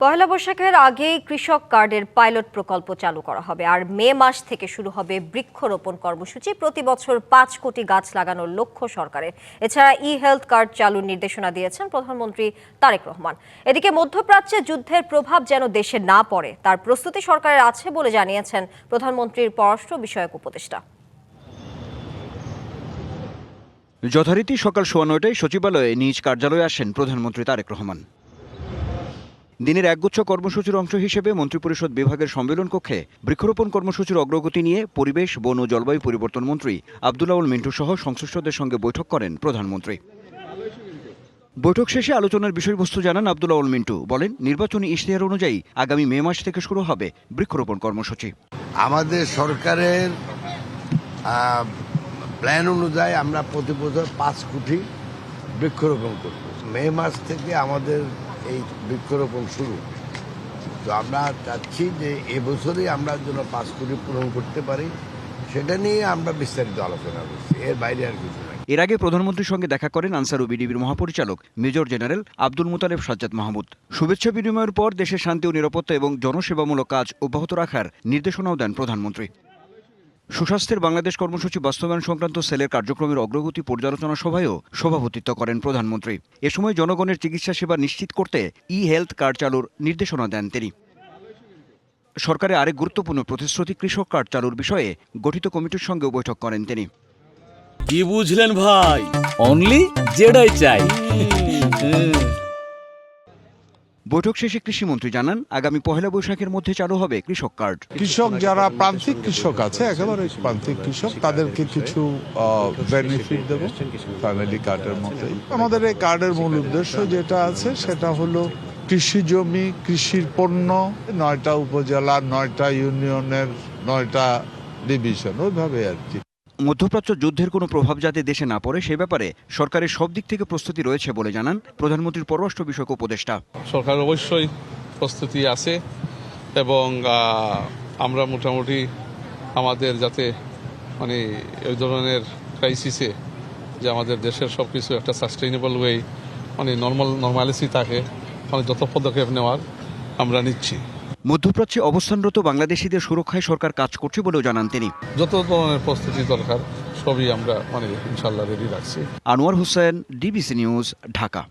পহেলা বৈশাখের আগেই কৃষক কার্ডের পাইলট প্রকল্প চালু করা হবে আর মে মাস থেকে শুরু হবে বৃক্ষরোপণ কর্মসূচি। প্রতি বছর ৫ কোটি গাছ লাগানোর লক্ষ্য সরকারের। এছাড়া হেলথ কার্ড চালুর নির্দেশনা দিয়েছেন প্রধানমন্ত্রী তারেক রহমান। এদিকে মধ্যপ্রাচ্যে যুদ্ধের প্রভাব যেন দেশে না পড়ে তার প্রস্তুতি সরকারের আছে বলে জানিয়েছেন প্রধানমন্ত্রীর পররাষ্ট্র বিষয়ক উপদেষ্টা। যথারীতি সকাল ৯:১৯টায় সচিবালয়ে নিজ কার্যালয়ে আসেন প্রধানমন্ত্রী তারেক রহমান। দিনের একগুচ্ছ কর্মসূচির অংশ হিসেবে মন্ত্রিপরিষদ বিভাগের সম্মেলন কক্ষে বৃক্ষরোপণ কর্মসূচির অগ্রগতি নিয়ে পরিবেশ, বন ও জলবায়ু পরিবর্তন মন্ত্রী আব্দুল আউল মিন্টু সহ সংশ্লিষ্টদের সঙ্গে বৈঠক করেন প্রধানমন্ত্রী। বৈঠক শেষে আলোচনার বিষয়বস্তু জানান আব্দুল আউল মিন্টু। বলেন, নির্বাচনী ইশতেহার অনুযায়ী আগামী মে মাস থেকে শুরু হবে বৃক্ষরোপণ কর্মসূচি। আমাদের সরকারের প্ল্যান অনুযায়ী আমরা প্রতি বছর ৫ কোটি বৃক্ষরোপণ করব। মে মাস থেকে আমাদের এই বৃক্ষরোপণ শুরু। তো আমরা চাচ্ছি যে এবছরই আমরা যেন ৫ কোটি পূরণ করতে পারি, সেটা নিয়ে আমরা বিস্তারিত আলোচনা করছি, এর বাইরে আর কিছু নাই। এর আগে প্রধানমন্ত্রীর সঙ্গে দেখা করেন আনসার ও বিডিবির মহাপরিচালক মেজর জেনারেল আব্দুল মুতালেব সাজ্জাদ মাহমুদ। শুভেচ্ছা বিনিময়ের পর দেশের শান্তি ও নিরাপত্তা এবং জনসেবামূলক কাজ অব্যাহত রাখার নির্দেশনাও দেন প্রধানমন্ত্রী। সুস্বাস্থ্যের বাংলাদেশ কর্মসূচি বাস্তবায়ন সংক্রান্ত সেলের কার্যক্রমের অগ্রগতি পর্যালোচনা সভায়ও সভাপতিত্ব করেন প্রধানমন্ত্রী। এ সময় জনগণের চিকিৎসা সেবা নিশ্চিত করতে হেলথ কার্ড চালুর নির্দেশনা দেন তিনি। সরকারের আরেক গুরুত্বপূর্ণ প্রতিশ্রুতি কৃষক কার্ড চালুর বিষয়ে গঠিত কমিটির সঙ্গেও বৈঠক করেন তিনি। কি বুঝলেন ভাই? অনলি যেটাই চাই। বৈঠক শেষে কৃষিমন্ত্রী জানান, আগামী পহেলা বৈশাখের মধ্যে চালু হবে কৃষক কার্ড। কৃষক যারা প্রান্তিক কৃষক আছে, একেবারে প্রান্তিক কৃষক, তাদেরকে কিছু বেনিফিট দেব ফ্যামিলি কার্ডের মতোই। আমাদের এই কার্ডের মূল উদ্দেশ্য যেটা আছে সেটা হলো কৃষি জমি, কৃষির পণ্য, ৯টা উপজেলা, ৯টা ইউনিয়নের ৯টা ডিভিশন, ওইভাবে আর কি। মধ্যপ্রাচ্য যুদ্ধের কোনো প্রভাব যাতে দেশে না পড়ে সে ব্যাপারে সরকারের সব দিক থেকে প্রস্তুতি রয়েছে বলে জানান প্রধানমন্ত্রীর পররাষ্ট্র বিষয়ক উপদেষ্টা। সরকার অবশ্যই প্রস্তুতি আছে এবং আমরা মোটামুটি আমাদের যাতে ওই ধরনের ক্রাইসিসে যে আমাদের দেশের সব কিছু একটা সাস্টেইনেবল ওয়ে নর্মালিসি থাকে, যত পদক্ষেপ নেওয়ার আমরা নিচ্ছি। মধ্যপ্রাচ্যে অবস্থানরত বাংলাদেশিদের সুরক্ষায় সরকার কাজ করছে বলেও জানান তিনি। যত ধরনের প্রস্তুতি দরকার সবই আমরা ইনশাল্লাহ রেডি রাখছি। Anwar Hossain, DBC news, Dhaka.